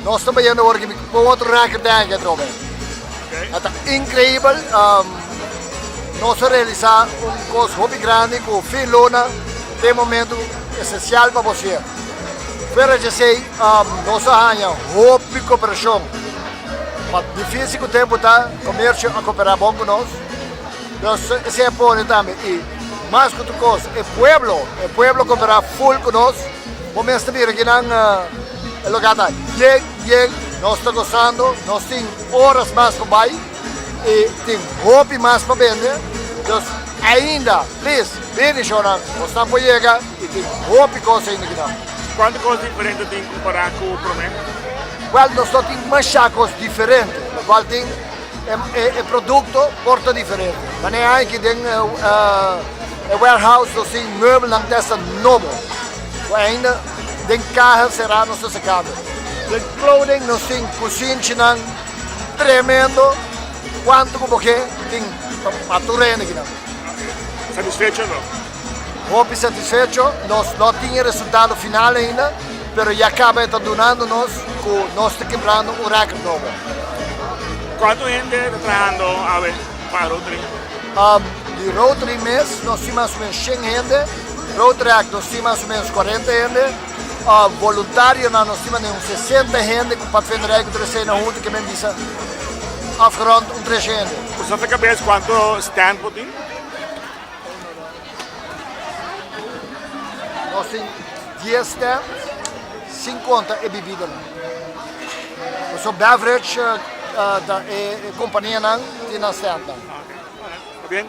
Nós estamos indo agora com outro recorde que Robert. É incrível. Nós realizar coisa muito grande com o fim luna. Tem momento essencial para você. Para dizer, nós arranjamos roupa e cooperação. Mas difícil que o tempo está, comércio a cooperar bom com nós. Então, esse é importante também. E mais que outra coisa, o pueblo cooperar full com nós. O mês também aqui na lugar da nós estamos gostando, nós temos horas mais para baixo e temos roupa mais para vender. Então, ainda, please, vem chorar, nós estamos para chegar e temos roupa e coisa ainda aqui não. Quanto coisa diferente tem que comparar com o prometo? Well, nós só temos coisas diferentes. Qual tem produto porta diferente. Mas nem aí que tem warehouse, nós temos meubles na testa novo. Ainda tem carros será nossa secada. Tem clothing, nós temos cozinha tremendo. Quanto que você tem maturando aqui não? Satisfeito ou não? Roupa satisfeito, nós não tínhamos resultado final ainda, mas já acaba donando nós que nós estamos quebrando um recorde novo. Quanto gente está trabalhando para Rotary? De Rotary mês, nós temos mais ou menos 100 gente, Rotary nós temos mais ou menos 40 gente, voluntário nós temos uns 60 gente, com para defender o que na junta que me diz, afgerond 3 gente. Você tem cabeça quanto stand tem? Nós temos 10 stands, 50 é bebida. Nós somos beverage da companhia tem na stand. Está bem?